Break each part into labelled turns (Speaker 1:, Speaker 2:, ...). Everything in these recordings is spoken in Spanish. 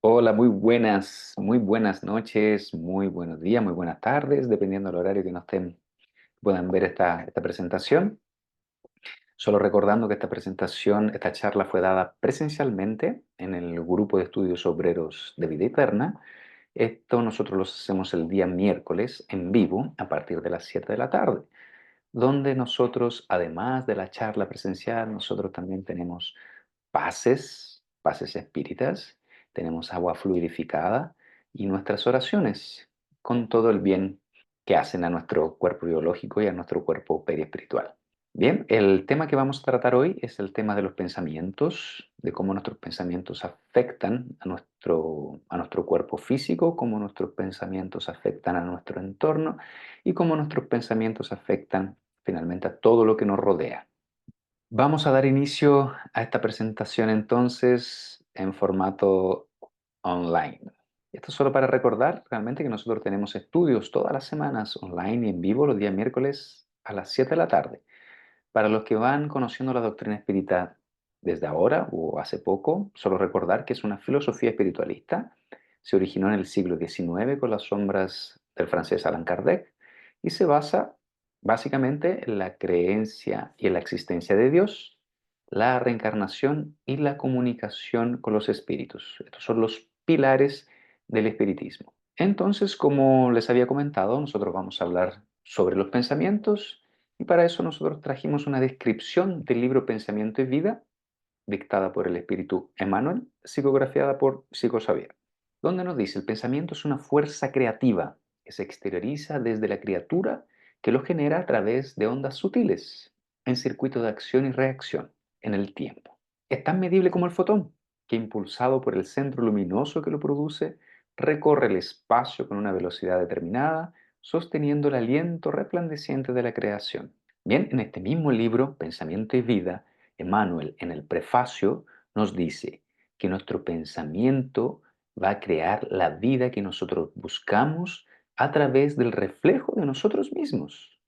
Speaker 1: Hola, muy buenas noches, muy buenos días, muy buenas tardes, dependiendo del horario que puedan ver esta presentación. Solo recordando que esta charla fue dada presencialmente en el Grupo de Estudios Obreros de Vida Eterna. Esto nosotros lo hacemos el día miércoles en vivo a partir de las 7 de la tarde, donde nosotros, además de la charla presencial, nosotros también tenemos pases espíritas, tenemos agua fluidificada y nuestras oraciones con todo el bien que hacen a nuestro cuerpo biológico y a nuestro cuerpo periespiritual. Bien, el tema que vamos a tratar hoy es el tema de los pensamientos, de cómo nuestros pensamientos afectan a nuestro cuerpo físico, cómo nuestros pensamientos afectan a nuestro entorno y cómo nuestros pensamientos afectan finalmente a todo lo que nos rodea. Vamos a dar inicio a esta presentación entonces en formato online. Esto es solo para recordar realmente que nosotros tenemos estudios todas las semanas online y en vivo los días miércoles a las 7 de la tarde. Para los que van conociendo la doctrina espírita desde ahora o hace poco, solo recordar que es una filosofía espiritualista. Se originó en el siglo XIX con las sombras del francés Allan Kardec y se basa básicamente en la creencia y en la existencia de Dios, la reencarnación y la comunicación con los espíritus. Estos son los pilares del espiritismo. Entonces, como les había comentado, nosotros vamos a hablar sobre los pensamientos y para eso nosotros trajimos una descripción del libro Pensamiento y Vida, dictada por el espíritu Emmanuel, psicografiada por Psico Xavier, donde nos dice: el pensamiento es una fuerza creativa que se exterioriza desde la criatura, que lo genera a través de ondas sutiles, en circuito de acción y reacción, en el tiempo. Es tan medible como el fotón, que impulsado por el centro luminoso que lo produce, recorre el espacio con una velocidad determinada, sosteniendo el aliento resplandeciente de la creación. Bien, en este mismo libro, Pensamiento y Vida, Emmanuel, en el prefacio, nos dice que nuestro pensamiento va a crear la vida que nosotros buscamos a través del reflejo de nosotros mismos,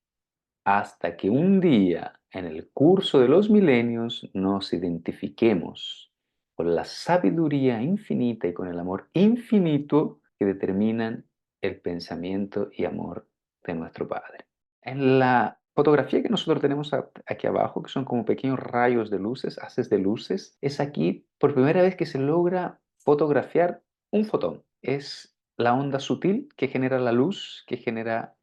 Speaker 1: hasta que un día, en el curso de los milenios, nos identifiquemos con la sabiduría infinita y con el amor infinito que determinan el pensamiento y amor de nuestro Padre. En la fotografía que nosotros tenemos aquí abajo, que son como pequeños rayos de luces, haces de luces, es aquí por primera vez que se logra fotografiar un fotón. Es la onda sutil que genera la luz, que genera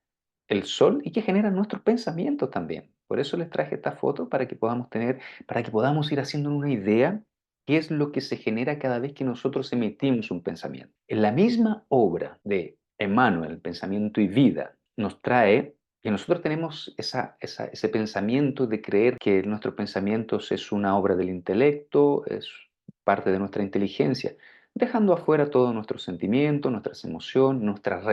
Speaker 1: el sol y que genera nuestros pensamientos también. Por eso les traje esta foto para que podamos ir haciendo una idea qué es lo que se genera cada vez que nosotros emitimos un pensamiento. En la misma obra de Emmanuel, Pensamiento y Vida, nos trae que nosotros tenemos ese pensamiento de creer que nuestros pensamientos es una obra del intelecto, es parte de nuestra inteligencia, dejando afuera todos nuestros sentimientos, nuestras emociones, nuestras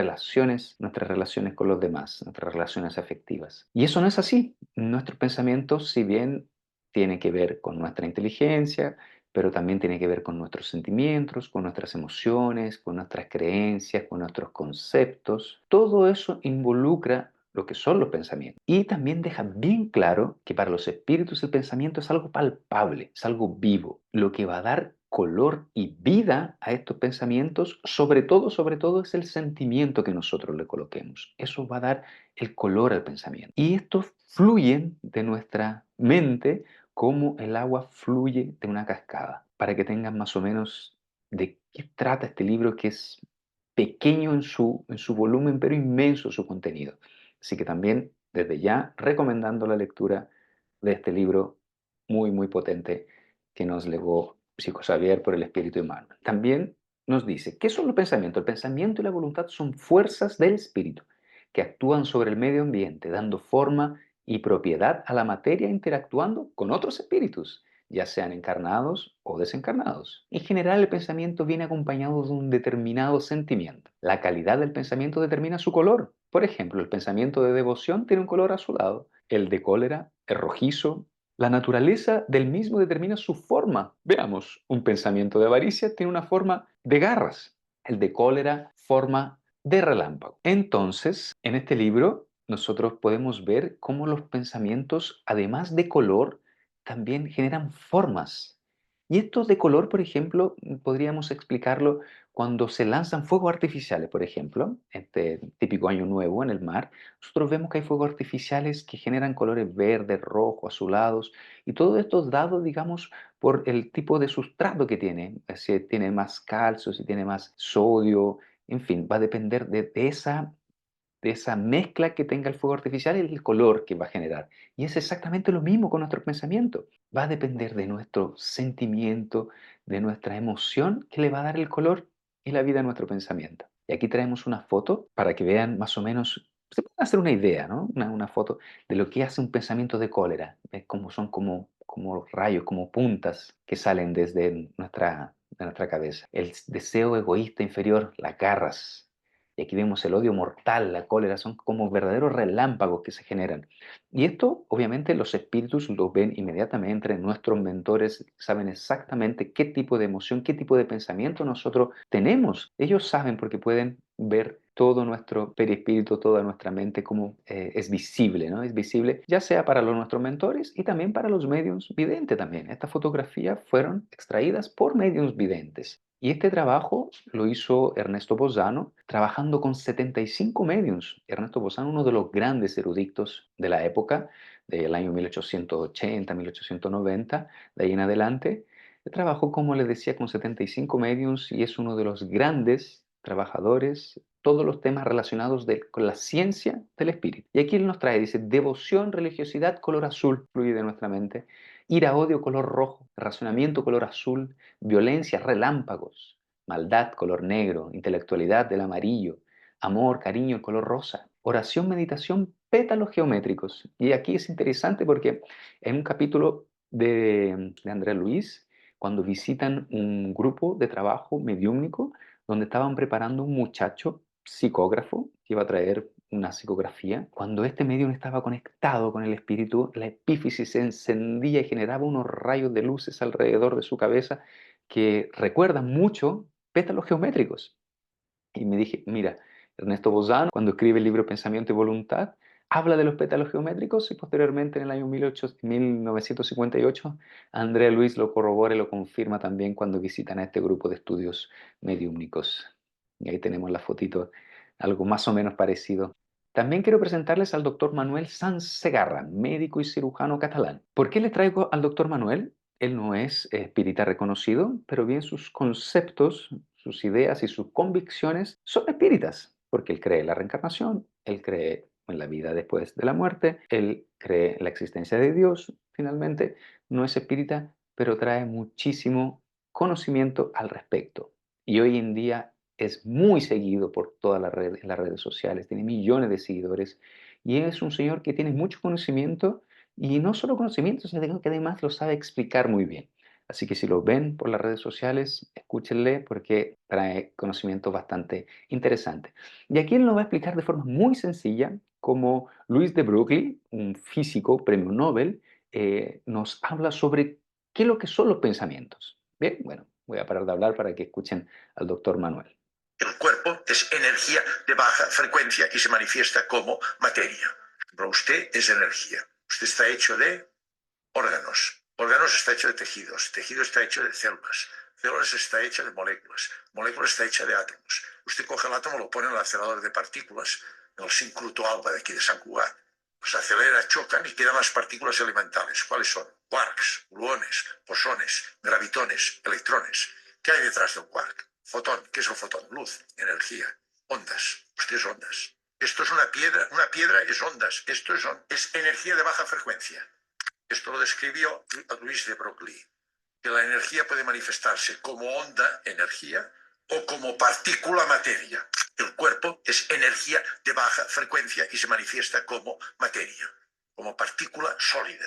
Speaker 1: relaciones con los demás, nuestras relaciones afectivas. Y eso no es así. Nuestros pensamientos, si bien tienen que ver con nuestra inteligencia, pero también tiene que ver con nuestros sentimientos, con nuestras emociones, con nuestras creencias, con nuestros conceptos. Todo eso involucra lo que son los pensamientos. Y también deja bien claro que para los espíritus el pensamiento es algo palpable, es algo vivo, lo que va a dar color y vida a estos pensamientos, sobre todo es el sentimiento que nosotros le coloquemos. Eso va a dar el color al pensamiento. Y estos fluyen de nuestra mente como el agua fluye de una cascada, para que tengan más o menos de qué trata este libro, que es pequeño en su volumen, pero inmenso su contenido. Así que también, desde ya, recomendando la lectura de este libro muy, muy potente que nos legó Psico Xavier por el Espíritu Humano. También nos dice, ¿qué son los pensamientos? El pensamiento y la voluntad son fuerzas del espíritu que actúan sobre el medio ambiente, dando forma y propiedad a la materia, interactuando con otros espíritus, ya sean encarnados o desencarnados. En general, el pensamiento viene acompañado de un determinado sentimiento. La calidad del pensamiento determina su color. Por ejemplo, el pensamiento de devoción tiene un color azulado, el de cólera es rojizo. La naturaleza del mismo determina su forma. Veamos, un pensamiento de avaricia tiene una forma de garras, el de cólera forma de relámpago. Entonces, en este libro nosotros podemos ver cómo los pensamientos, además de color, también generan formas. Y esto de color, por ejemplo, podríamos explicarlo cuando se lanzan fuegos artificiales, por ejemplo, este típico año nuevo en el mar. Nosotros vemos que hay fuegos artificiales que generan colores verdes, rojos, azulados, y todo esto es dado, digamos, por el tipo de sustrato que tiene. Si tiene más calcio, si tiene más sodio, en fin, va a depender de esa mezcla que tenga el fuego artificial y el color que va a generar. Y es exactamente lo mismo con nuestro pensamiento. Va a depender de nuestro sentimiento, de nuestra emoción, que le va a dar el color y la vida a nuestro pensamiento. Y aquí traemos una foto para que vean más o menos, se puede hacer una idea, ¿no? Una foto de lo que hace un pensamiento de cólera. ¿Ves cómo son como rayos, como puntas que salen desde de nuestra cabeza? El deseo egoísta inferior, las garras. Y aquí vemos el odio mortal, la cólera, son como verdaderos relámpagos que se generan. Y esto, obviamente, los espíritus lo ven inmediatamente, nuestros mentores saben exactamente qué tipo de emoción, qué tipo de pensamiento nosotros tenemos. Ellos saben porque pueden ver todo nuestro perispíritu, toda nuestra mente, como es visible, ¿no? Es visible ya sea para nuestros mentores y también para los mediums videntes también. Estas fotografías fueron extraídas por mediums videntes. Y este trabajo lo hizo Ernesto Bozano, trabajando con 75 mediums. Ernesto Bozano, uno de los grandes eruditos de la época, del año 1880, 1890, de ahí en adelante. Trabajó, como les decía, con 75 mediums y es uno de los grandes trabajadores, todos los temas relacionados con la ciencia del espíritu. Y aquí él nos trae, dice, devoción, religiosidad, color azul, fluye de nuestra mente, ira, odio, color rojo, razonamiento, color azul, violencia, relámpagos, maldad, color negro, intelectualidad, del amarillo, amor, cariño, el color rosa, oración, meditación, pétalos geométricos. Y aquí es interesante porque en un capítulo de André Luis, cuando visitan un grupo de trabajo mediúmnico, donde estaban preparando un muchacho psicógrafo que iba a traer una psicografía. Cuando este medium estaba conectado con el espíritu, la epífisis se encendía y generaba unos rayos de luces alrededor de su cabeza que recuerdan mucho pétalos geométricos. Y me dije, mira, Ernesto Bozano, cuando escribe el libro Pensamiento y Voluntad, habla de los pétalos geométricos y posteriormente en el año 1958 Andrea Luis lo corrobora y lo confirma también cuando visitan a este grupo de estudios mediúmnicos. Y ahí tenemos la fotito, algo más o menos parecido. También quiero presentarles al doctor Manuel Sanz Segarra, médico y cirujano catalán. ¿Por qué les traigo al doctor Manuel? Él no es espírita reconocido, pero bien sus conceptos, sus ideas y sus convicciones son espíritas, porque él cree en la reencarnación, él cree en la vida después de la muerte, él cree en la existencia de Dios, finalmente, no es espírita, pero trae muchísimo conocimiento al respecto. Y hoy en día es muy seguido por todas las redes sociales, tiene millones de seguidores y es un señor que tiene mucho conocimiento y no solo conocimiento, sino que además lo sabe explicar muy bien. Así que si lo ven por las redes sociales, escúchenle porque trae conocimiento bastante interesante. Y aquí él nos va a explicar de forma muy sencilla cómo Luis de Broglie, un físico premio Nobel, nos habla sobre qué es lo que son los pensamientos. Bien, bueno, voy a parar de hablar para que escuchen al doctor Manuel.
Speaker 2: El cuerpo es energía de baja frecuencia y se manifiesta como materia. Pero usted es energía. Usted está hecho de órganos. Órganos está hecho de tejidos. Tejido está hecho de células. Células está hecha de moléculas. Moléculas está hecha de átomos. Usted coge el átomo, lo pone en el acelerador de partículas, en el sincruto alba de aquí de San Cugat. Pues acelera, chocan y quedan las partículas elementales. ¿Cuáles son? Quarks, gluones, bosones, gravitones, electrones. ¿Qué hay detrás de un quark? Fotón. ¿Qué es un fotón? Luz, energía, ondas. Usted es ondas. Esto es una piedra. Una piedra es ondas. Esto es energía de baja frecuencia. Esto lo describió Luis de Broglie, que la energía puede manifestarse como onda, energía, o como partícula, materia. El cuerpo es energía de baja frecuencia y se manifiesta como materia, como partícula sólida.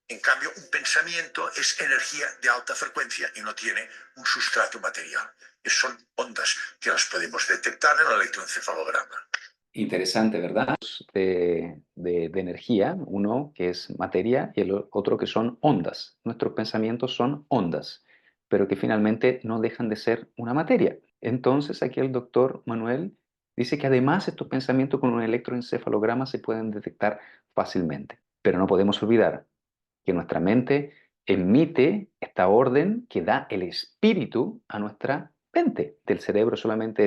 Speaker 2: En cambio, un pensamiento es energía de alta frecuencia y no tiene un sustrato material. Son ondas que las podemos detectar en el electroencefalograma.
Speaker 1: Interesante, ¿verdad? De energía, uno que es materia y el otro que son ondas. Nuestros pensamientos son ondas, pero que finalmente no dejan de ser una materia. Entonces, aquí el doctor Manuel dice que además estos pensamientos con un electroencefalograma se pueden detectar fácilmente, pero no podemos olvidar que nuestra mente emite esta orden que da el espíritu a nuestra mente. El cerebro solamente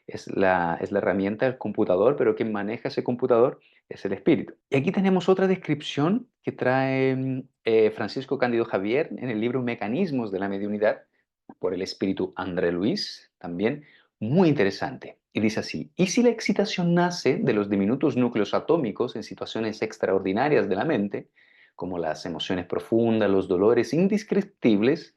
Speaker 1: es la herramienta, el computador, pero quien maneja ese computador es el espíritu. Y aquí tenemos otra descripción que trae Francisco Cándido Javier en el libro Mecanismos de la Mediunidad, por el espíritu André Luis, también muy interesante. Y dice así: ¿y si la excitación nace de los diminutos núcleos atómicos en situaciones extraordinarias de la mente, como las emociones profundas, los dolores indescriptibles,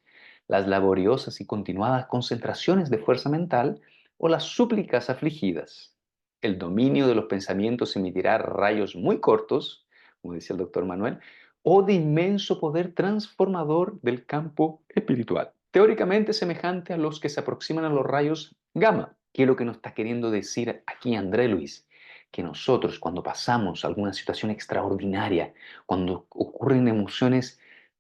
Speaker 1: las laboriosas y continuadas concentraciones de fuerza mental o las súplicas afligidas? El dominio de los pensamientos emitirá rayos muy cortos, como decía el doctor Manuel, o de inmenso poder transformador del campo espiritual, teóricamente semejante a los que se aproximan a los rayos gamma. ¿Qué es lo que nos está queriendo decir aquí André Luis? Que nosotros, cuando pasamos alguna situación extraordinaria, cuando ocurren emociones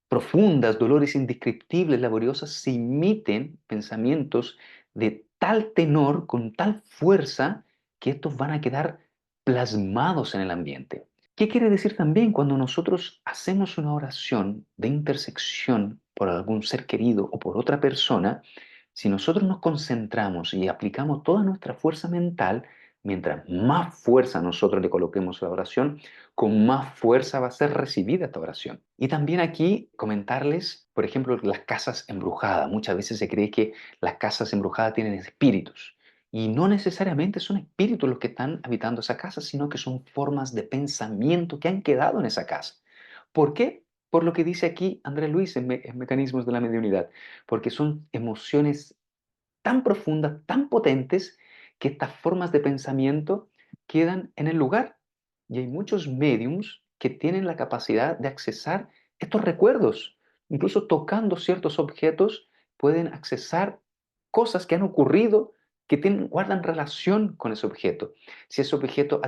Speaker 1: profundas, dolores indescriptibles, laboriosas, se emiten pensamientos de tal tenor, con tal fuerza, que estos van a quedar plasmados en el ambiente. ¿Qué quiere decir también cuando nosotros hacemos una oración de intersección por algún ser querido o por otra persona? Si nosotros nos concentramos y aplicamos toda nuestra fuerza mental, mientras más fuerza nosotros le coloquemos a la oración, con más fuerza va a ser recibida esta oración. Y también aquí comentarles, por ejemplo, las casas embrujadas. Muchas veces se cree que las casas embrujadas tienen espíritus. Y no necesariamente son espíritus los que están habitando esa casa, sino que son formas de pensamiento que han quedado en esa casa. ¿Por qué? Por lo que dice aquí Andrés Luis en Mecanismos de la Mediunidad. Porque son emociones tan profundas, tan potentes, que estas formas de pensamiento quedan en el lugar. Y hay muchos mediums que tienen la capacidad de accesar estos recuerdos. Incluso tocando ciertos objetos pueden accesar cosas que han ocurrido que guardan relación con ese objeto. Si ese objeto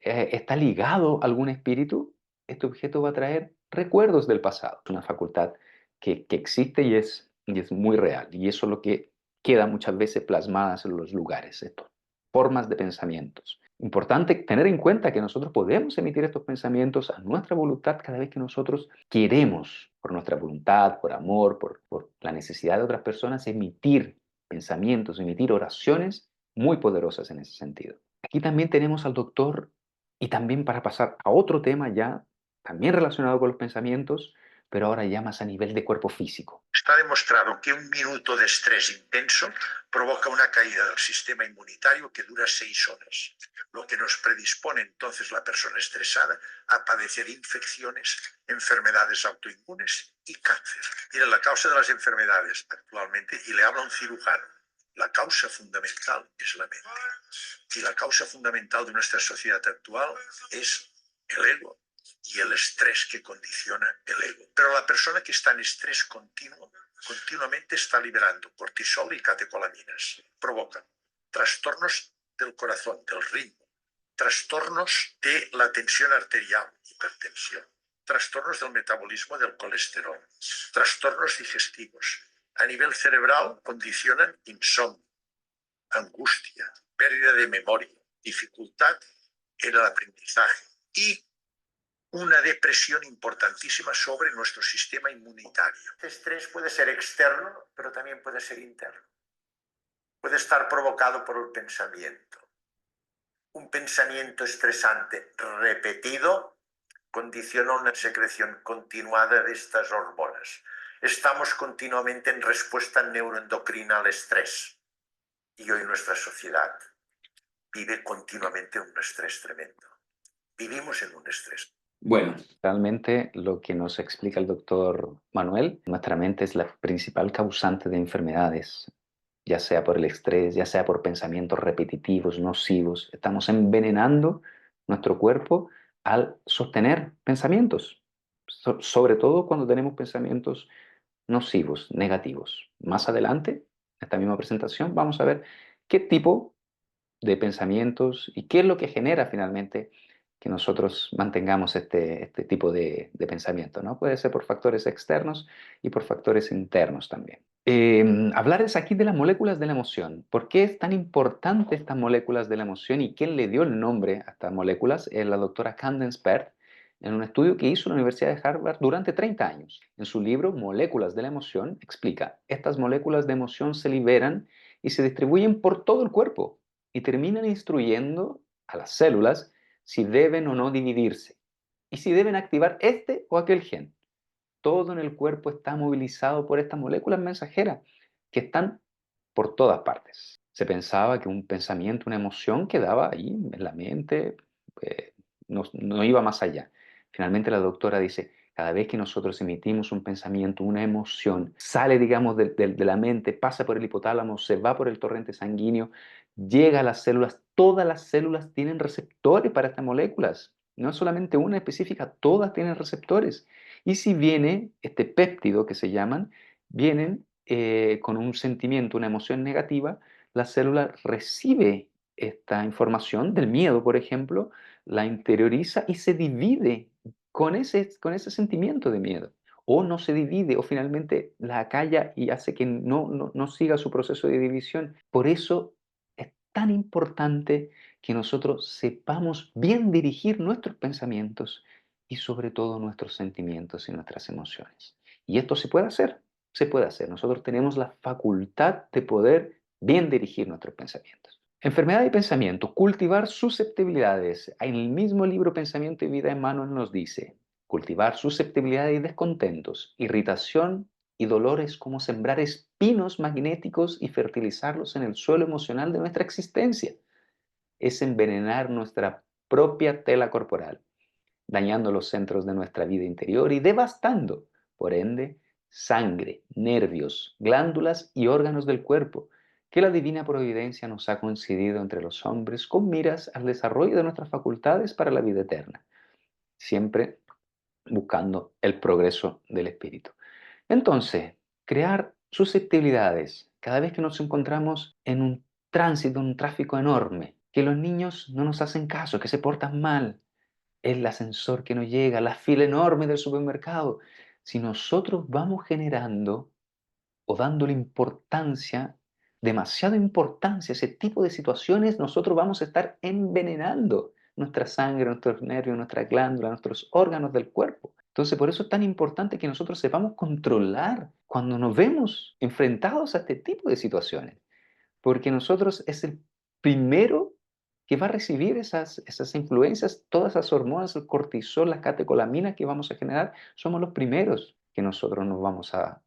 Speaker 1: está ligado a algún espíritu, este objeto va a traer recuerdos del pasado. Es una facultad que existe y es muy real. Y eso es lo que queda muchas veces plasmadas en los lugares, estas formas de pensamientos. Importante tener en cuenta que nosotros podemos emitir estos pensamientos a nuestra voluntad cada vez que nosotros queremos, por nuestra voluntad, por amor, por la necesidad de otras personas, emitir pensamientos, emitir oraciones muy poderosas en ese sentido. Aquí también tenemos al doctor, y también para pasar a otro tema ya, también relacionado con los pensamientos, pero ahora ya más a nivel de cuerpo físico.
Speaker 2: Está demostrado que un minuto de estrés intenso provoca una caída del sistema inmunitario que dura 6 horas, lo que nos predispone entonces la persona estresada a padecer infecciones, enfermedades autoinmunes y cáncer. Mira, la causa de las enfermedades actualmente, y le habla un cirujano, la causa fundamental es la mente. Y la causa fundamental de nuestra sociedad actual es el ego y el estrés que condiciona el ego. Pero la persona que está en estrés continuo, continuamente está liberando cortisol y catecolaminas. Provocan trastornos del corazón, del ritmo, trastornos de la tensión arterial, hipertensión, trastornos del metabolismo del colesterol, trastornos digestivos. A nivel cerebral condicionan insomnio, angustia, pérdida de memoria, dificultad en el aprendizaje y una depresión importantísima sobre nuestro sistema inmunitario. Este estrés puede ser externo, pero también puede ser interno. Puede estar provocado por el pensamiento. Un pensamiento estresante repetido condiciona una secreción continuada de estas hormonas. Estamos continuamente en respuesta neuroendocrina al estrés. Y hoy nuestra sociedad vive continuamente en un estrés tremendo. Vivimos en un estrés.
Speaker 1: Bueno, realmente lo que nos explica el doctor Manuel, nuestra mente es la principal causante de enfermedades, ya sea por el estrés, ya sea por pensamientos repetitivos, nocivos. Estamos envenenando nuestro cuerpo al sostener pensamientos, sobre todo cuando tenemos pensamientos nocivos, negativos. Más adelante, en esta misma presentación, vamos a ver qué tipo de pensamientos y qué es lo que genera finalmente que nosotros mantengamos este tipo de pensamiento, ¿no? Puede ser por factores externos y por factores internos también. Hablarles aquí de las moléculas de la emoción. ¿Por qué es tan importante estas moléculas de la emoción y quién le dio el nombre a estas moléculas? Es la doctora Candace Pert, en un estudio que hizo la Universidad de Harvard durante 30 años. En su libro Moléculas de la emoción explica, estas moléculas de emoción se liberan y se distribuyen por todo el cuerpo y terminan instruyendo a las células si deben o no dividirse y si deben activar este o aquel gen. Todo en el cuerpo está movilizado por estas moléculas mensajeras que están por todas partes. Se pensaba que un pensamiento, una emoción quedaba ahí en la mente, eh, no iba más allá. Finalmente la doctora dice, cada vez que nosotros emitimos un pensamiento, una emoción, sale, digamos, de la mente, pasa por el hipotálamo, se va por el torrente sanguíneo, llega a las células, todas las células tienen receptores para estas moléculas. No es solamente una específica, todas tienen receptores. Y si viene este péptido que se llaman, vienen con un sentimiento, una emoción negativa, la célula recibe esta información del miedo, por ejemplo, la interioriza y se divide con ese sentimiento de miedo. O no se divide, o finalmente la acalla y hace que no siga su proceso de división. Por eso es tan importante que nosotros sepamos bien dirigir nuestros pensamientos y sobre todo nuestros sentimientos y nuestras emociones. Y esto se puede hacer, se puede hacer. Nosotros tenemos la facultad de poder bien dirigir nuestros pensamientos. Enfermedad y pensamiento, cultivar susceptibilidades. En el mismo libro Pensamiento y Vida en Manos nos dice, cultivar susceptibilidades y descontentos, irritación y dolores como sembrar espinos magnéticos y fertilizarlos en el suelo emocional de nuestra existencia. Es envenenar nuestra propia tela corporal, dañando los centros de nuestra vida interior y devastando, por ende, sangre, nervios, glándulas y órganos del cuerpo, que la divina providencia nos ha concedido entre los hombres con miras al desarrollo de nuestras facultades para la vida eterna, siempre buscando el progreso del espíritu. Entonces, crear susceptibilidades cada vez que nos encontramos en un tránsito, en un tráfico enorme, que los niños no nos hacen caso, que se portan mal, el ascensor que no llega, la fila enorme del supermercado. Si nosotros vamos generando o dándole importancia, demasiada importancia a ese tipo de situaciones, nosotros vamos a estar envenenando nuestra sangre, nuestros nervios, nuestra glándula, nuestros órganos del cuerpo. Entonces, por eso es tan importante que nosotros sepamos controlar cuando nos vemos enfrentados a este tipo de situaciones, porque nosotros es el primero que va a recibir esas influencias, todas esas hormonas, el cortisol, las catecolaminas que vamos a generar, somos los primeros que nosotros nos vamos a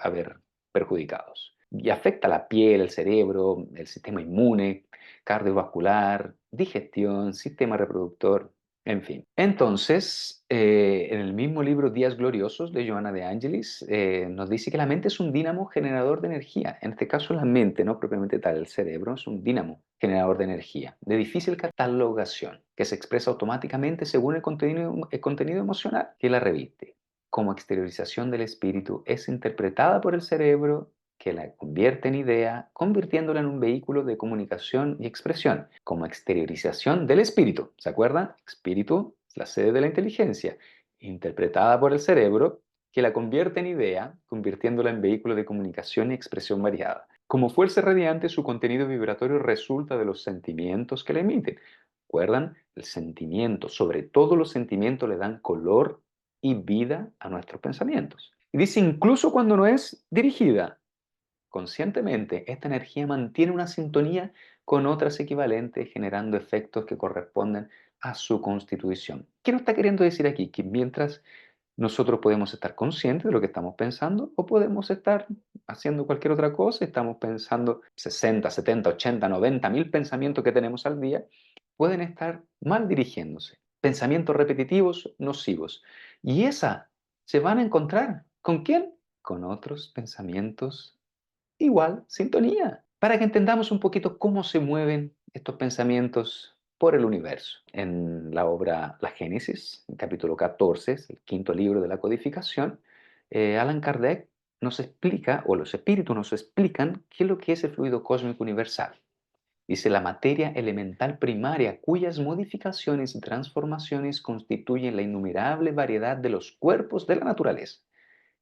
Speaker 1: ver perjudicados. Y afecta la piel, el cerebro, el sistema inmune, cardiovascular, digestión, sistema reproductor, en fin. Entonces, en el mismo libro Días Gloriosos de Johanna de Angelis, nos dice que la mente es un dínamo generador de energía. En este caso, la mente, no propiamente tal, el cerebro es un dínamo generador de energía, de difícil catalogación, que se expresa automáticamente según el contenido emocional que la reviste. Como exteriorización del espíritu, es interpretada por el cerebro que la convierte en idea, convirtiéndola en un vehículo de comunicación y expresión, como exteriorización del espíritu. ¿Se acuerdan? Espíritu es la sede de la inteligencia, interpretada por el cerebro, que la convierte en idea, convirtiéndola en vehículo de comunicación y expresión variada. Como fuerza radiante, su contenido vibratorio resulta de los sentimientos que la emiten. ¿Recuerdan? El sentimiento, sobre todo los sentimientos, le dan color y vida a nuestros pensamientos. Y dice, incluso cuando no es dirigida conscientemente, esta energía mantiene una sintonía con otras equivalentes, generando efectos que corresponden a su constitución. ¿Qué nos está queriendo decir aquí? Que mientras nosotros podemos estar conscientes de lo que estamos pensando o podemos estar haciendo cualquier otra cosa, estamos pensando 60, 70, 80, 90 mil pensamientos que tenemos al día, pueden estar mal dirigiéndose. Pensamientos repetitivos, nocivos. Y esa se van a encontrar. ¿Con quién? Con otros pensamientos igual, sintonía, para que entendamos un poquito cómo se mueven estos pensamientos por el universo. En la obra La Génesis, en capítulo 14, es el quinto libro de la codificación, Allan Kardec nos explica, o los espíritus nos explican, qué es lo que es el fluido cósmico universal. Dice la materia elemental primaria, cuyas modificaciones y transformaciones constituyen la innumerable variedad de los cuerpos de la naturaleza.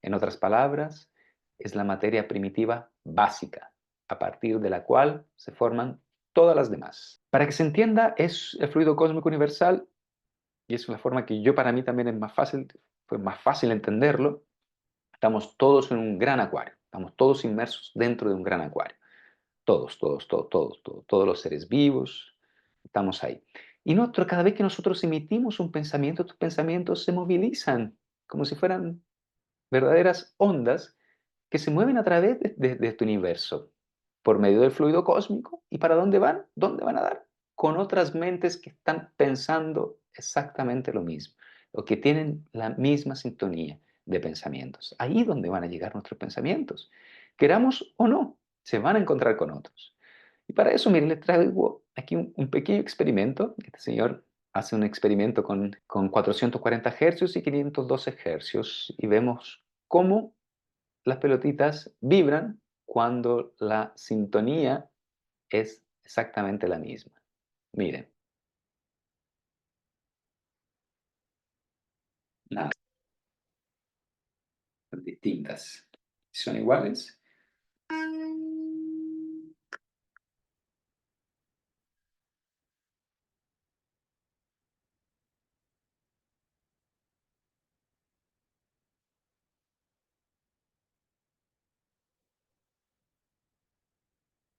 Speaker 1: En otras palabras, es la materia primitiva básica, a partir de la cual se forman todas las demás. Para que se entienda, es el fluido cósmico universal, y es una forma que yo para mí también es más fácil, fue más fácil entenderlo. Estamos todos en un gran acuario, estamos todos inmersos dentro de un gran acuario. Todos, todos, todos, todos, todos, todos los seres vivos, estamos ahí. Y cada vez que nosotros emitimos un pensamiento, estos pensamientos se movilizan como si fueran verdaderas ondas que se mueven a través de este universo por medio del fluido cósmico. ¿Y para dónde van? ¿Dónde van a dar? Con otras mentes que están pensando exactamente lo mismo, o que tienen la misma sintonía de pensamientos. Ahí es donde van a llegar nuestros pensamientos. Queramos o no, se van a encontrar con otros. Y para eso, miren, les traigo aquí un pequeño experimento. Este señor hace un experimento con 440 hercios y 512 hercios y vemos cómo las pelotitas vibran cuando la sintonía es exactamente la misma. Miren, nada, son distintas. ¿Son iguales?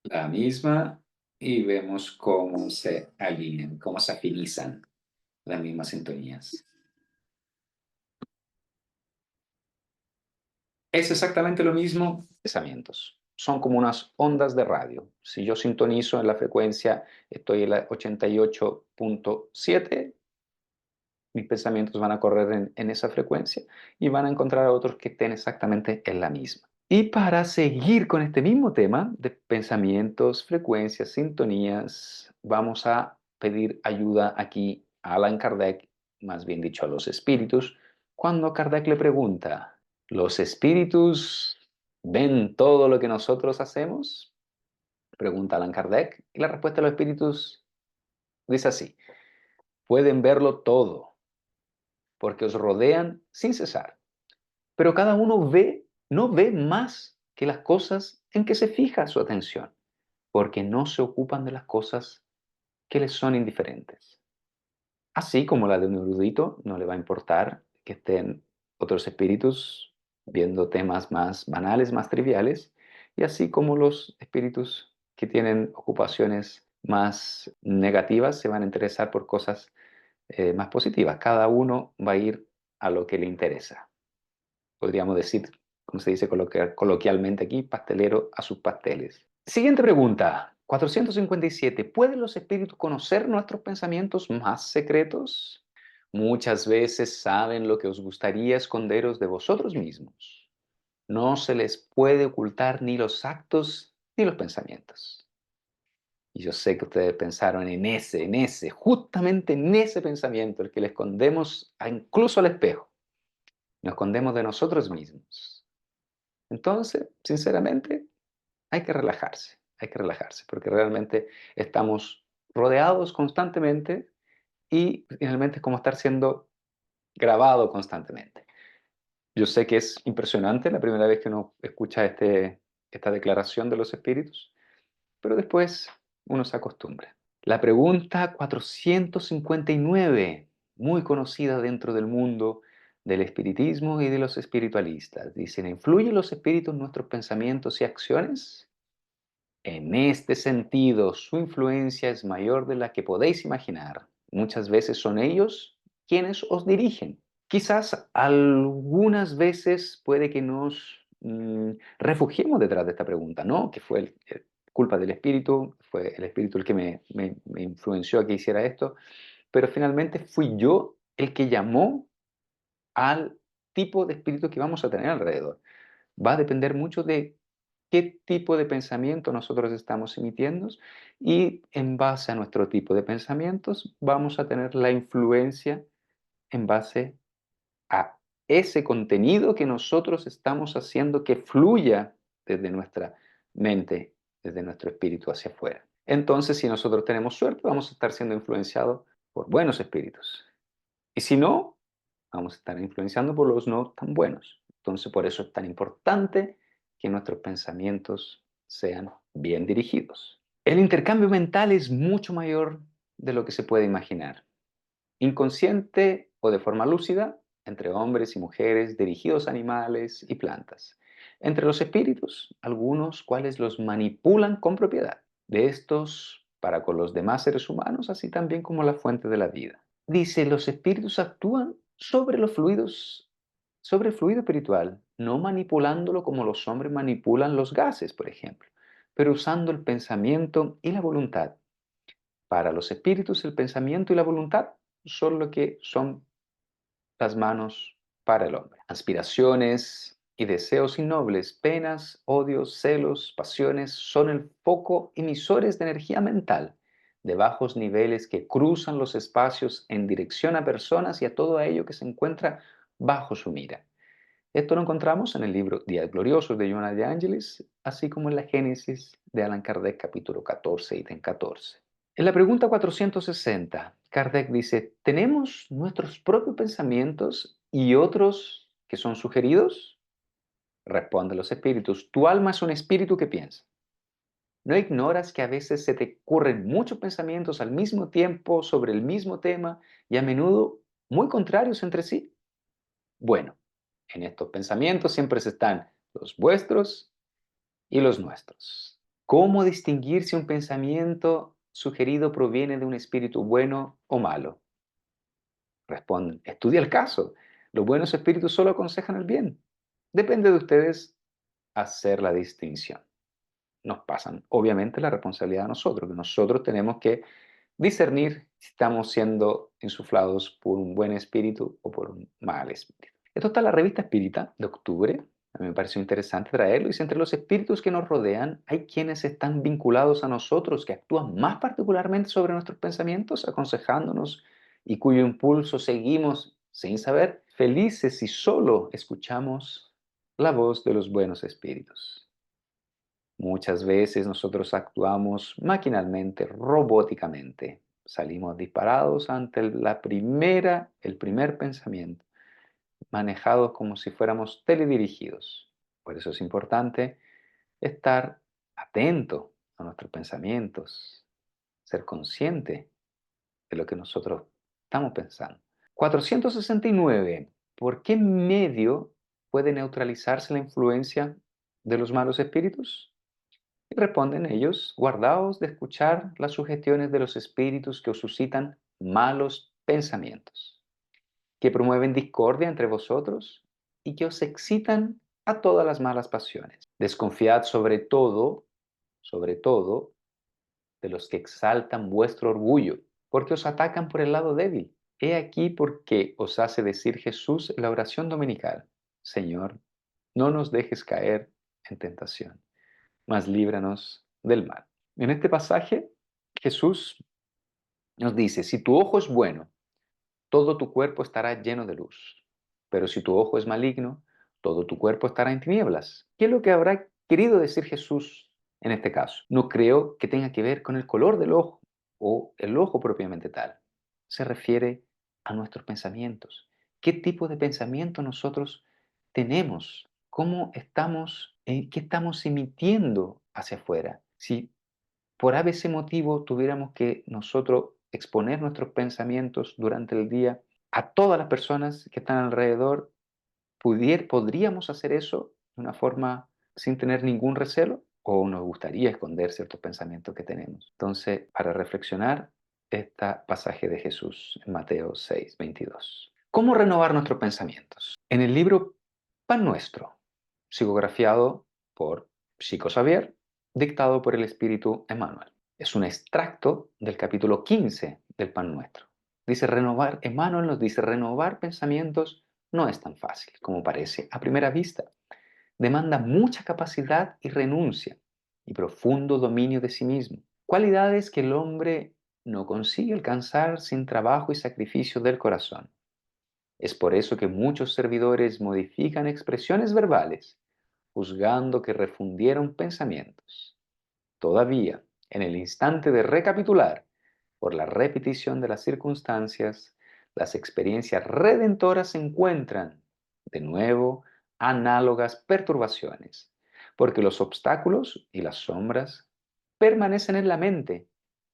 Speaker 1: La misma y vemos cómo se alinean, cómo se afinizan las mismas sintonías. Es exactamente lo mismo, pensamientos. Son como unas ondas de radio. Si yo sintonizo en la frecuencia, estoy en la 88.7, mis pensamientos van a correr en esa frecuencia y van a encontrar a otros que estén exactamente en la misma. Y para seguir con este mismo tema de pensamientos, frecuencias, sintonías, vamos a pedir ayuda aquí a Allan Kardec, más bien dicho a los espíritus, cuando Kardec le pregunta, ¿los espíritus ven todo lo que nosotros hacemos? Pregunta Allan Kardec. Y la respuesta de los espíritus dice así, pueden verlo todo porque os rodean sin cesar. Pero cada uno no ve más que las cosas en que se fija su atención, porque no se ocupan de las cosas que les son indiferentes. Así como la de un erudito no le va a importar que estén otros espíritus viendo temas más banales, más triviales, y así como los espíritus que tienen ocupaciones más negativas se van a interesar por cosas más positivas. Cada uno va a ir a lo que le interesa. Podríamos decir, como se dice coloquialmente aquí, pastelero a sus pasteles. Siguiente pregunta, 457. ¿Pueden los espíritus conocer nuestros pensamientos más secretos? Muchas veces saben lo que os gustaría esconderos de vosotros mismos. No se les puede ocultar ni los actos ni los pensamientos. Y yo sé que ustedes pensaron justamente en ese pensamiento, el que le escondemos incluso al espejo. Nos escondemos de nosotros mismos. Entonces, sinceramente, hay que relajarse, porque realmente estamos rodeados constantemente y finalmente es como estar siendo grabado constantemente. Yo sé que es impresionante la primera vez que uno escucha esta declaración de los espíritus, pero después uno se acostumbra. La pregunta 459, muy conocida dentro del mundo del espiritismo y de los espiritualistas. Dicen, ¿influyen los espíritus en nuestros pensamientos y acciones? En este sentido, su influencia es mayor de la que podéis imaginar. Muchas veces son ellos quienes os dirigen. Quizás algunas veces puede que nos refugiemos detrás de esta pregunta, ¿no? Que fue culpa del espíritu, fue el espíritu el que me influenció a que hiciera esto, pero finalmente fui yo el que llamó al tipo de espíritu que vamos a tener alrededor. Va a depender mucho de qué tipo de pensamiento nosotros estamos emitiendo y en base a nuestro tipo de pensamientos vamos a tener la influencia en base a ese contenido que nosotros estamos haciendo que fluya desde nuestra mente, desde nuestro espíritu hacia afuera. Entonces, si nosotros tenemos suerte, vamos a estar siendo influenciados por buenos espíritus. Y si no, vamos a estar influenciando por los no tan buenos. Entonces, por eso es tan importante que nuestros pensamientos sean bien dirigidos. El intercambio mental es mucho mayor de lo que se puede imaginar. inconsciente o de forma lúcida, entre hombres y mujeres, dirigidos a animales y plantas. Entre los espíritus, algunos cuales los manipulan con propiedad. De estos para con los demás seres humanos, así también como la fuente de la vida. Dice, los espíritus actúan sobre los fluidos, sobre el fluido espiritual, no manipulándolo como los hombres manipulan los gases, por ejemplo, pero usando el pensamiento y la voluntad. Para los espíritus, el pensamiento y la voluntad son lo que son las manos para el hombre. Aspiraciones y deseos innobles, penas, odios, celos, pasiones, son el foco emisores de energía mental de bajos niveles que cruzan los espacios en dirección a personas y a todo ello que se encuentra bajo su mira. Esto lo encontramos en el libro Días Gloriosos de Johanna de Angelis, así como en la Génesis de Allan Kardec, capítulo 14, ítem 14. En la pregunta 460, Kardec dice, ¿tenemos nuestros propios pensamientos y otros que son sugeridos? Responden los espíritus, tu alma es un espíritu que piensa. ¿No ignoras que a veces se te ocurren muchos pensamientos al mismo tiempo sobre el mismo tema y a menudo muy contrarios entre sí? Bueno, en estos pensamientos siempre están los vuestros y los nuestros. ¿Cómo distinguir si un pensamiento sugerido proviene de un espíritu bueno o malo? Responden, estudia el caso. Los buenos espíritus solo aconsejan el bien. Depende de ustedes hacer la distinción. Nos pasan, obviamente, la responsabilidad a nosotros, que nosotros tenemos que discernir si estamos siendo insuflados por un buen espíritu o por un mal espíritu. Esto está en la revista Espírita de octubre. A mí me pareció interesante traerlo. Dice, entre los espíritus que nos rodean, hay quienes están vinculados a nosotros, que actúan más particularmente sobre nuestros pensamientos, aconsejándonos y cuyo impulso seguimos sin saber, felices si solo escuchamos la voz de los buenos espíritus. Muchas veces nosotros actuamos maquinalmente, robóticamente. Salimos disparados ante el primer pensamiento, manejados como si fuéramos teledirigidos. Por eso es importante estar atento a nuestros pensamientos, ser consciente de lo que nosotros estamos pensando. 469. ¿Por qué medio puede neutralizarse la influencia de los malos espíritus? Y responden ellos, guardaos de escuchar las sugestiones de los espíritus que os suscitan malos pensamientos, que promueven discordia entre vosotros y que os excitan a todas las malas pasiones. Desconfiad sobre todo, de los que exaltan vuestro orgullo, porque os atacan por el lado débil. He aquí por qué os hace decir Jesús en la oración dominical, Señor, no nos dejes caer en tentación, mas líbranos del mal. En este pasaje, Jesús nos dice, si tu ojo es bueno, todo tu cuerpo estará lleno de luz. Pero si tu ojo es maligno, todo tu cuerpo estará en tinieblas. ¿Qué es lo que habrá querido decir Jesús en este caso? No creo que tenga que ver con el color del ojo o el ojo propiamente tal. Se refiere a nuestros pensamientos. ¿Qué tipo de pensamiento nosotros tenemos? ¿Cómo estamos, qué estamos emitiendo hacia afuera? Si por ABC motivo tuviéramos que nosotros exponer nuestros pensamientos durante el día a todas las personas que están alrededor, ¿podríamos hacer eso de una forma sin tener ningún recelo? ¿O nos gustaría esconder ciertos pensamientos que tenemos? Entonces, para reflexionar, este pasaje de Jesús en Mateo 6:22. ¿Cómo renovar nuestros pensamientos? En el libro Pan Nuestro, psicografiado por Chico Xavier, dictado por el Espíritu Emmanuel. Es un extracto del capítulo 15 del Pan Nuestro. Dice renovar, Emmanuel nos dice, renovar pensamientos no es tan fácil como parece a primera vista. Demanda mucha capacidad y renuncia y profundo dominio de sí mismo. Cualidades que el hombre no consigue alcanzar sin trabajo y sacrificio del corazón. Es por eso que muchos servidores modifican expresiones verbales, juzgando que refundieron pensamientos. Todavía, en el instante de recapitular, por la repetición de las circunstancias, las experiencias redentoras encuentran, de nuevo, análogas perturbaciones, porque los obstáculos y las sombras permanecen en la mente,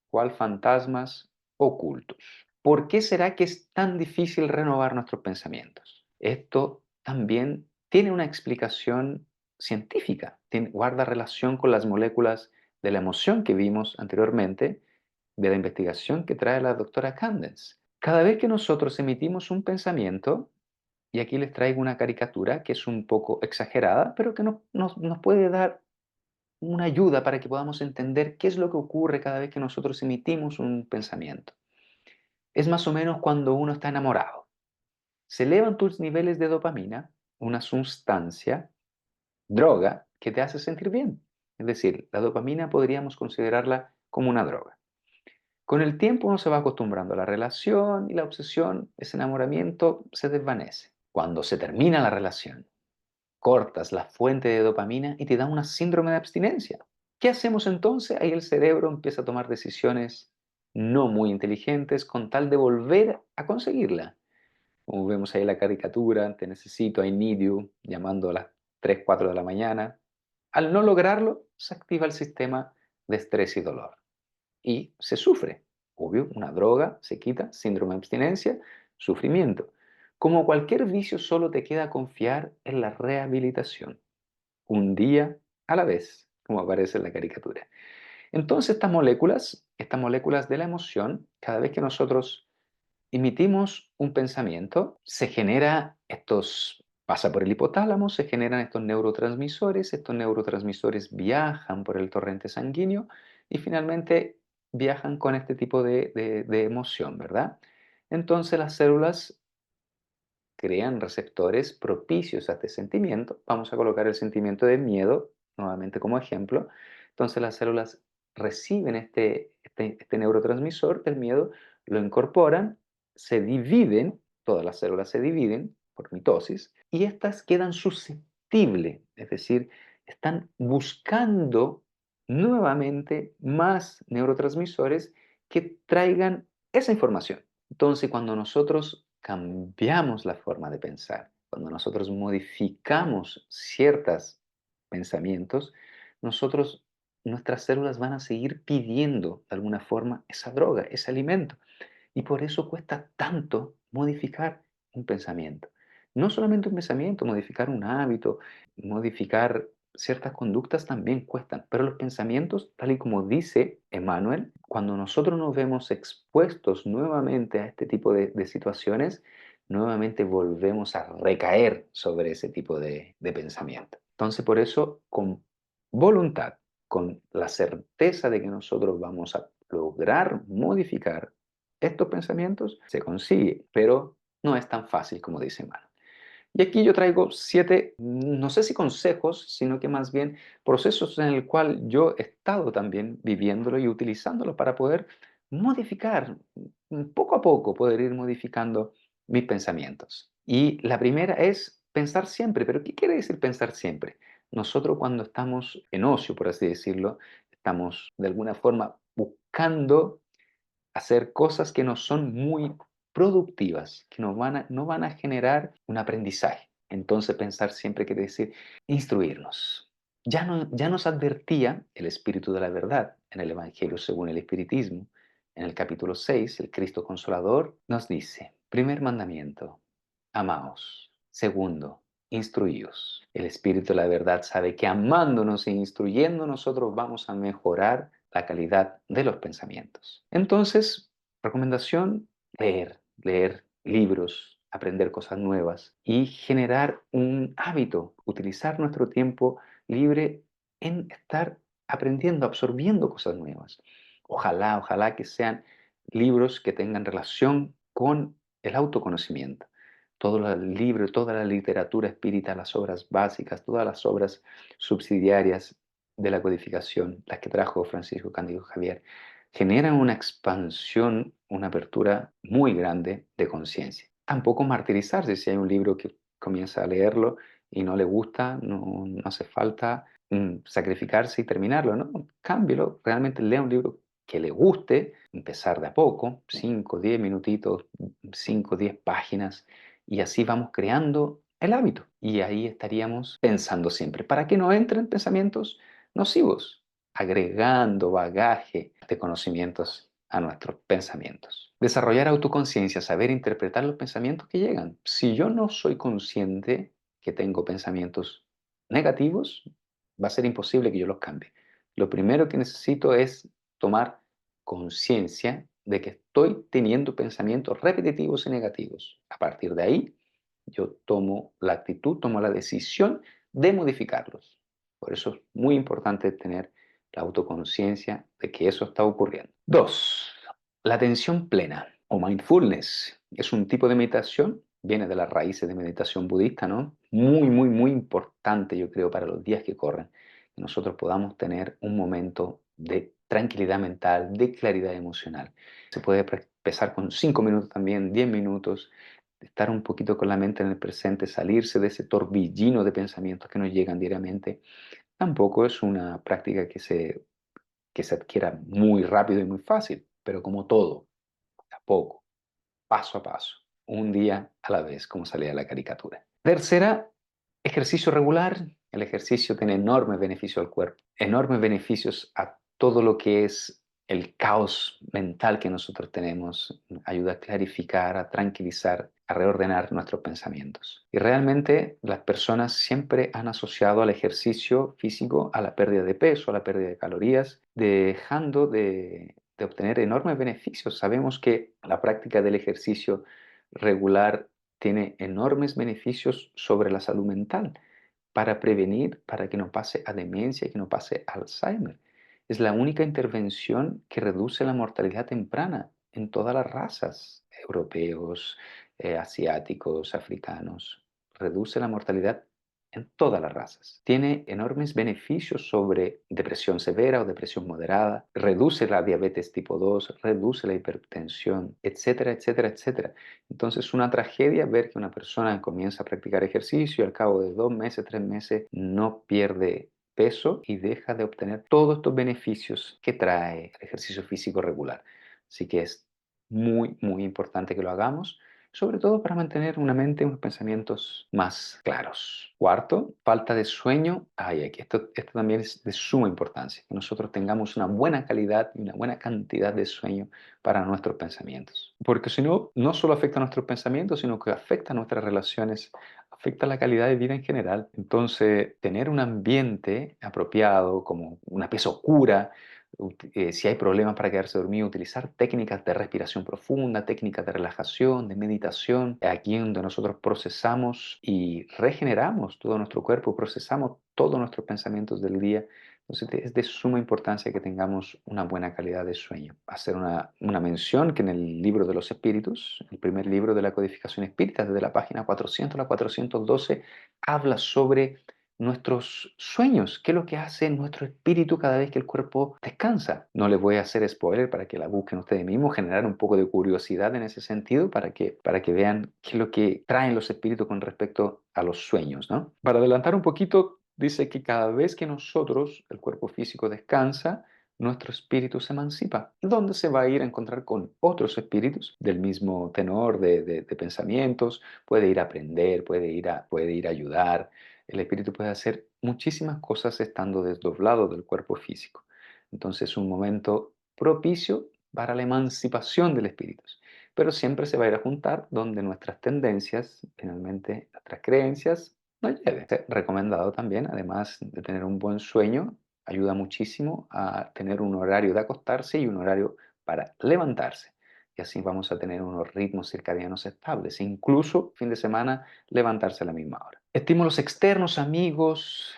Speaker 1: cual fantasmas ocultos. ¿Por qué será que es tan difícil renovar nuestros pensamientos? Esto también tiene una explicación científica, guarda relación con las moléculas de la emoción que vimos anteriormente, de la investigación que trae la doctora Candence. Cada vez que nosotros emitimos un pensamiento, y aquí les traigo una caricatura que es un poco exagerada, pero que nos puede dar una ayuda para que podamos entender qué es lo que ocurre cada vez que nosotros emitimos un pensamiento. Es más o menos cuando uno está enamorado. Se elevan tus niveles de dopamina, una sustancia, droga, que te hace sentir bien. Es decir, la dopamina podríamos considerarla como una droga. Con el tiempo uno se va acostumbrando a la relación y la obsesión, ese enamoramiento se desvanece. Cuando se termina la relación, cortas la fuente de dopamina y te da una síndrome de abstinencia. ¿Qué hacemos entonces? Ahí el cerebro empieza a tomar decisiones no muy inteligentes con tal de volver a conseguirla. Como vemos ahí en la caricatura, te necesito, I need you, llamando a las 3, 4 de la mañana. Al no lograrlo, se activa el sistema de estrés y dolor. Y se sufre. Obvio, una droga se quita, síndrome de abstinencia, sufrimiento. Como cualquier vicio, solo te queda confiar en la rehabilitación. Un día a la vez, como aparece en la caricatura. Entonces estas moléculas de la emoción, cada vez que nosotros emitimos un pensamiento, pasa por el hipotálamo, se generan estos neurotransmisores viajan por el torrente sanguíneo y finalmente viajan con este tipo de emoción, ¿verdad? Entonces las células crean receptores propicios a este sentimiento. Vamos a colocar el sentimiento de miedo nuevamente como ejemplo. Entonces las células reciben este neurotransmisor, el miedo, lo incorporan, se dividen, todas las células se dividen por mitosis, y estas quedan susceptibles, es decir, están buscando nuevamente más neurotransmisores que traigan esa información. Entonces, cuando nosotros cambiamos la forma de pensar, cuando nosotros modificamos ciertos pensamientos, nosotros, nuestras células van a seguir pidiendo de alguna forma esa droga, ese alimento. Y por eso cuesta tanto modificar un pensamiento. No solamente un pensamiento, modificar un hábito, modificar ciertas conductas también cuestan, pero los pensamientos, tal y como dice Emmanuel, cuando nosotros nos vemos expuestos nuevamente a este tipo de situaciones, nuevamente volvemos a recaer sobre ese tipo de pensamiento. Entonces, por eso, con voluntad, con la certeza de que nosotros vamos a lograr modificar estos pensamientos, se consigue, pero no es tan fácil como dice Emmanuel. Y aquí yo traigo 7, no sé si consejos, sino que más bien procesos en el cual yo he estado también viviéndolo y utilizándolo para poder modificar, poco a poco poder ir modificando mis pensamientos. Y la primera es pensar siempre, pero ¿qué quiere decir pensar siempre? Nosotros cuando estamos en ocio, por así decirlo, estamos de alguna forma buscando hacer cosas que no son muy productivas, que no van a generar un aprendizaje. Entonces pensar siempre quiere decir instruirnos. Ya nos advertía el Espíritu de la Verdad en el Evangelio según el Espiritismo. En el capítulo 6, el Cristo Consolador nos dice, primer mandamiento, amaos. Segundo, instruíos. El Espíritu de la Verdad sabe que amándonos e instruyendo nosotros vamos a mejorar la calidad de los pensamientos. Entonces, recomendación, leer libros, aprender cosas nuevas y generar un hábito, utilizar nuestro tiempo libre en estar aprendiendo, absorbiendo cosas nuevas. Ojalá que sean libros que tengan relación con el autoconocimiento. Todos los libros, toda la literatura espírita, las obras básicas, todas las obras subsidiarias de la codificación, las que trajo Francisco Cándido Javier, generan una expansión, una apertura muy grande de conciencia. Tampoco martirizarse si hay un libro que comienza a leerlo y no le gusta, no hace falta sacrificarse y terminarlo, ¿no? Cámbielo, realmente lea un libro que le guste, empezar de a poco, 5, 10 minutitos, 5, 10 páginas, y así vamos creando el hábito. Y ahí estaríamos pensando siempre, para que no entren pensamientos nocivos, agregando bagaje de conocimientos a nuestros pensamientos. Desarrollar autoconciencia, saber interpretar los pensamientos que llegan. Si yo no soy consciente que tengo pensamientos negativos, va a ser imposible que yo los cambie. Lo primero que necesito es tomar conciencia de que estoy teniendo pensamientos repetitivos y negativos. A partir de ahí, yo tomo la actitud, tomo la decisión de modificarlos. Por eso es muy importante tener la autoconciencia de que eso está ocurriendo. Dos, la atención plena o mindfulness es un tipo de meditación, viene de las raíces de meditación budista, ¿no? Muy, muy, muy importante, yo creo, para los días que corren, que nosotros podamos tener un momento de tranquilidad mental, de claridad emocional. Se puede empezar con 5 minutos también, 10 minutos, estar un poquito con la mente en el presente, salirse de ese torbellino de pensamientos que nos llegan diariamente. Tampoco es una práctica que se adquiera muy rápido y muy fácil, pero como todo, a poco, paso a paso, un día a la vez, como salía la caricatura. Tercera, ejercicio regular. El ejercicio tiene enormes beneficios al cuerpo, enormes beneficios a todo lo que es el caos mental que nosotros tenemos. Ayuda a clarificar, a tranquilizar, a reordenar nuestros pensamientos. Y realmente las personas siempre han asociado al ejercicio físico a la pérdida de peso, a la pérdida de calorías, dejando de obtener enormes beneficios. Sabemos que la práctica del ejercicio regular tiene enormes beneficios sobre la salud mental para prevenir, para que no pase a demencia y que no pase a Alzheimer. Es la única intervención que reduce la mortalidad temprana en todas las razas, europeos, asiáticos, africanos. Reduce la mortalidad en todas las razas. Tiene enormes beneficios sobre depresión severa o depresión moderada, reduce la diabetes tipo 2, reduce la hipertensión, etcétera, etcétera, etcétera. Entonces es una tragedia ver que una persona comienza a practicar ejercicio y al cabo de 2 meses, 3 meses, no pierde peso y deja de obtener todos estos beneficios que trae el ejercicio físico regular. Así que es muy, muy importante que lo hagamos, sobre todo para mantener una mente y unos pensamientos más claros. Cuarto, falta de sueño. Ay, aquí esto también es de suma importancia, que nosotros tengamos una buena calidad y una buena cantidad de sueño para nuestros pensamientos. Porque si no, no solo afecta a nuestros pensamientos, sino que afecta a nuestras relaciones, afecta la calidad de vida en general. Entonces, tener un ambiente apropiado, como una pieza oscura, si hay problemas para quedarse dormido, utilizar técnicas de respiración profunda, técnicas de relajación, de meditación, aquí donde nosotros procesamos y regeneramos todo nuestro cuerpo, procesamos todos nuestros pensamientos del día. Entonces es de suma importancia que tengamos una buena calidad de sueño. Hacer una mención que en el libro de los espíritus, el primer libro de la codificación espírita, desde la página 400 a la 412, habla sobre nuestros sueños, qué es lo que hace nuestro espíritu cada vez que el cuerpo descansa. No les voy a hacer spoiler para que la busquen ustedes mismos, generar un poco de curiosidad en ese sentido para que vean qué es lo que traen los espíritus con respecto a los sueños, ¿no? Para adelantar un poquito, dice que cada vez que nosotros, el cuerpo físico, descansa, nuestro espíritu se emancipa, donde se va a ir a encontrar con otros espíritus del mismo tenor de pensamientos, puede ir a aprender, puede ir a ayudar. El espíritu puede hacer muchísimas cosas estando desdoblado del cuerpo físico. Entonces es un momento propicio para la emancipación del espíritu. Pero siempre se va a ir a juntar donde nuestras tendencias, finalmente nuestras creencias, nos lleven. Recomendado también, además de tener un buen sueño, ayuda muchísimo a tener un horario de acostarse y un horario para levantarse. Y así vamos a tener unos ritmos circadianos estables. Incluso fin de semana levantarse a la misma hora. Estímulos externos, amigos,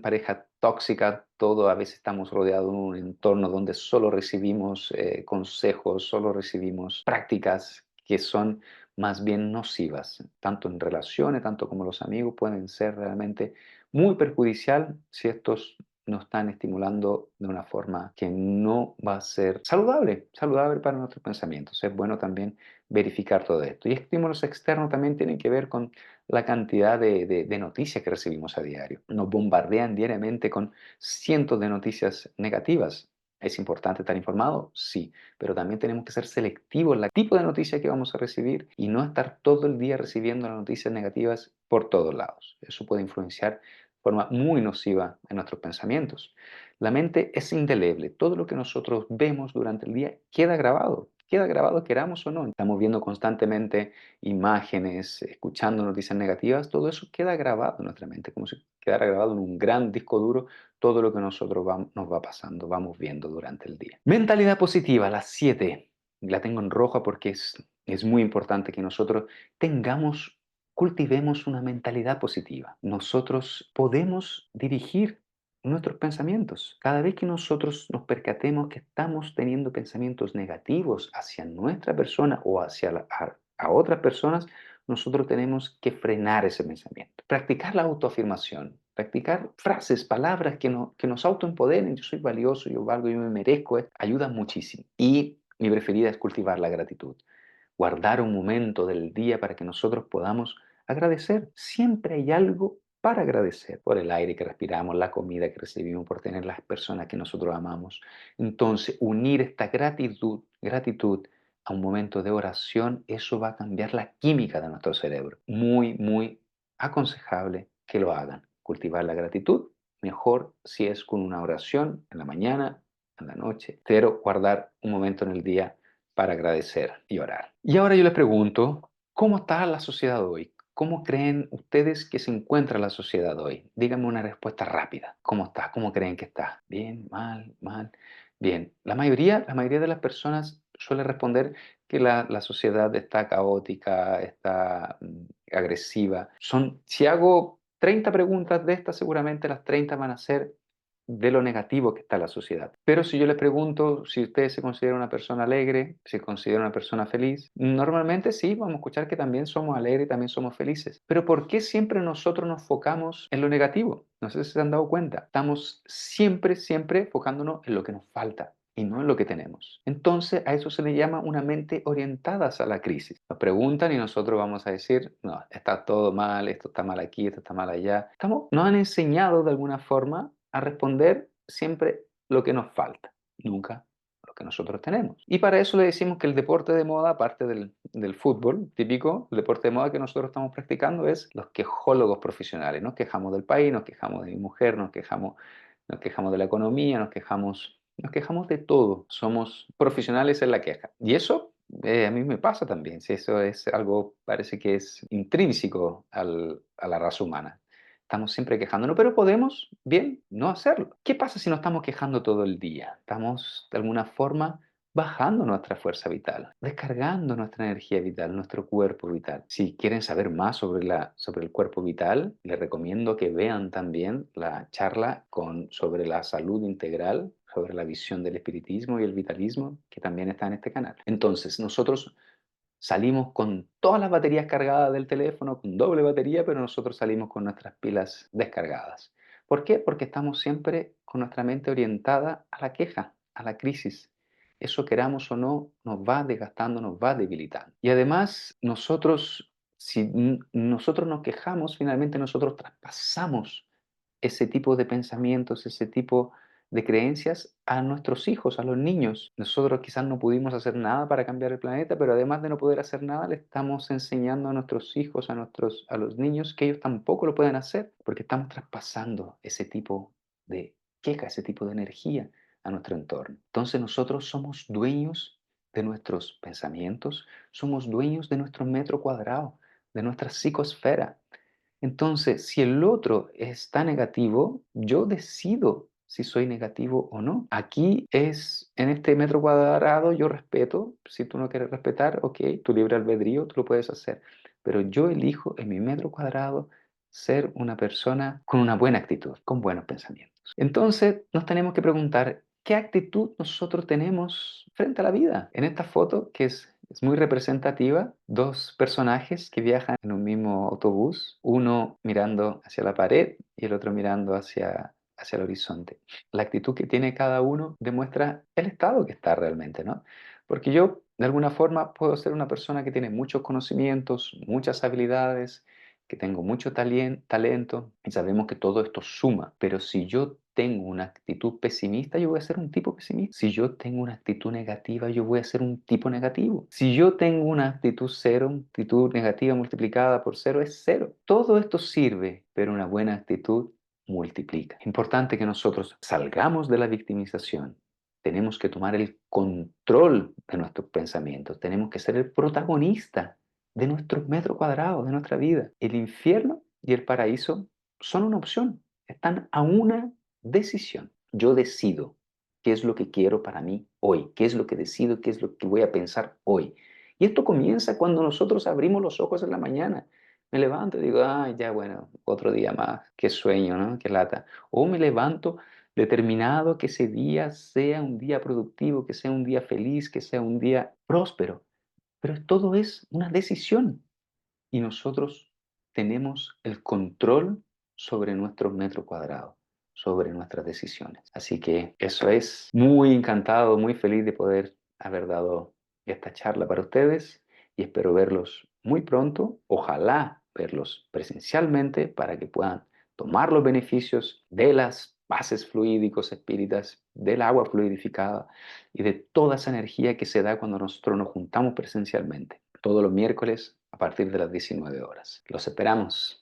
Speaker 1: pareja tóxica, todo, a veces estamos rodeados de un entorno donde solo recibimos consejos, solo recibimos prácticas que son más bien nocivas, tanto en relaciones, tanto como los amigos, pueden ser realmente muy perjudicial si estos nos están estimulando de una forma que no va a ser saludable para nuestros pensamientos. Es bueno también verificar todo esto. Y estímulos externos también tienen que ver con la cantidad de noticias que recibimos a diario. Nos bombardean diariamente con cientos de noticias negativas. ¿Es importante estar informado? Sí, pero también tenemos que ser selectivos en el tipo de noticias que vamos a recibir y no estar todo el día recibiendo las noticias negativas por todos lados. Eso puede influenciar de forma muy nociva en nuestros pensamientos. La mente es indeleble. Todo lo que nosotros vemos durante el día queda grabado, queda grabado queramos o no. Estamos viendo constantemente imágenes, escuchando noticias negativas, todo eso queda grabado en nuestra mente, como si quedara grabado en un gran disco duro todo lo que nosotros nos va pasando, vamos viendo durante el día. Mentalidad positiva, las 7. La tengo en roja porque es muy importante que nosotros cultivemos una mentalidad positiva. Nosotros podemos dirigir nuestros pensamientos. Cada vez que nosotros nos percatemos que estamos teniendo pensamientos negativos hacia nuestra persona o hacia a otras personas, nosotros tenemos que frenar ese pensamiento. Practicar la autoafirmación, practicar frases, palabras que nos autoempoderen. Yo soy valioso, yo valgo, yo me merezco. Ayuda muchísimo. Y mi preferida es cultivar la gratitud. Guardar un momento del día para que nosotros podamos agradecer. Siempre hay algo para agradecer por el aire que respiramos, la comida que recibimos, por tener las personas que nosotros amamos. Entonces, unir esta gratitud a un momento de oración, eso va a cambiar la química de nuestro cerebro. Muy, muy aconsejable que lo hagan. Cultivar la gratitud, mejor si es con una oración en la mañana, en la noche, pero guardar un momento en el día para agradecer y orar. Y ahora yo les pregunto, ¿cómo está la sociedad hoy? ¿Cómo creen ustedes que se encuentra la sociedad hoy? Díganme una respuesta rápida. ¿Cómo está? ¿Cómo creen que está? ¿Bien? ¿Mal? ¿Mal? Bien. La mayoría de las personas suele responder que la sociedad está caótica, está agresiva. Si hago 30 preguntas de estas, seguramente las 30 van a ser de lo negativo que está la sociedad. Pero si yo les pregunto si usted se considera una persona alegre, si se considera una persona feliz, normalmente sí, vamos a escuchar que también somos alegres y también somos felices. Pero ¿por qué siempre nosotros nos enfocamos en lo negativo? No sé si se han dado cuenta. Estamos siempre, siempre enfocándonos en lo que nos falta y no en lo que tenemos. Entonces, a eso se le llama una mente orientada a la crisis. Nos preguntan y nosotros vamos a decir, no, está todo mal, esto está mal aquí, esto está mal allá. Nos han enseñado de alguna forma a responder siempre lo que nos falta, nunca lo que nosotros tenemos. Y para eso le decimos que el deporte de moda, aparte del fútbol típico, el deporte de moda que nosotros estamos practicando es los quejólogos profesionales. Nos quejamos del país, nos quejamos de mi mujer, nos quejamos de la economía, nos quejamos de todo. Somos profesionales en la queja. Y eso a mí me pasa también. Si eso es algo, parece que es intrínseco a la raza humana. Estamos siempre quejándonos, pero podemos, bien, no hacerlo. ¿Qué pasa si nos estamos quejando todo el día? Estamos, de alguna forma, bajando nuestra fuerza vital, descargando nuestra energía vital, nuestro cuerpo vital. Si quieren saber más sobre el cuerpo vital, les recomiendo que vean también la charla sobre la salud integral, sobre la visión del espiritismo y el vitalismo, que también está en este canal. Entonces, nosotros salimos con todas las baterías cargadas del teléfono, con doble batería, pero nosotros salimos con nuestras pilas descargadas. ¿Por qué? Porque estamos siempre con nuestra mente orientada a la queja, a la crisis. Eso queramos o no, nos va desgastando, nos va debilitando. Y además, si nosotros nos quejamos, finalmente nosotros traspasamos ese tipo de pensamientos, ese tipo de creencias a nuestros hijos, a los niños. Nosotros quizás no pudimos hacer nada para cambiar el planeta, pero además de no poder hacer nada, le estamos enseñando a nuestros hijos, a los niños, que ellos tampoco lo pueden hacer, porque estamos traspasando ese tipo de queja, ese tipo de energía a nuestro entorno. Entonces nosotros somos dueños de nuestros pensamientos, somos dueños de nuestro metro cuadrado, de nuestra psicosfera. Entonces, si el otro está negativo, yo decido si soy negativo o no. Aquí en este metro cuadrado, yo respeto. Si tú no quieres respetar, ok, tu libre albedrío, tú lo puedes hacer. Pero yo elijo en mi metro cuadrado ser una persona con una buena actitud, con buenos pensamientos. Entonces, nos tenemos que preguntar, ¿qué actitud nosotros tenemos frente a la vida? En esta foto, que es muy representativa, dos personajes que viajan en un mismo autobús, uno mirando hacia la pared y el otro mirando hacia el horizonte. La actitud que tiene cada uno demuestra el estado que está realmente, ¿no? Porque yo, de alguna forma, puedo ser una persona que tiene muchos conocimientos, muchas habilidades, que tengo mucho talento, y sabemos que todo esto suma, pero si yo tengo una actitud pesimista, yo voy a ser un tipo pesimista. Si yo tengo una actitud negativa, yo voy a ser un tipo negativo. Si yo tengo una actitud cero, una actitud negativa multiplicada por cero es cero. Todo esto sirve, pero una buena actitud multiplica. Es importante que nosotros salgamos de la victimización, tenemos que tomar el control de nuestros pensamientos, tenemos que ser el protagonista de nuestros metros cuadrados, de nuestra vida. El infierno y el paraíso son una opción, están a una decisión. Yo decido qué es lo que quiero para mí hoy, qué es lo que decido, qué es lo que voy a pensar hoy. Y esto comienza cuando nosotros abrimos los ojos en la mañana. Me levanto y digo, ah, ya bueno, otro día más, qué sueño, ¿no? Qué lata. O me levanto determinado que ese día sea un día productivo, que sea un día feliz, que sea un día próspero. Pero todo es una decisión y nosotros tenemos el control sobre nuestros metros cuadrados, sobre nuestras decisiones. Así que eso es, muy encantado, muy feliz de poder haber dado esta charla para ustedes y espero verlos muy pronto, ojalá verlos presencialmente para que puedan tomar los beneficios de las bases fluídicos espíritas, del agua fluidificada y de toda esa energía que se da cuando nosotros nos juntamos presencialmente todos los miércoles a partir de las 19 horas. Los esperamos.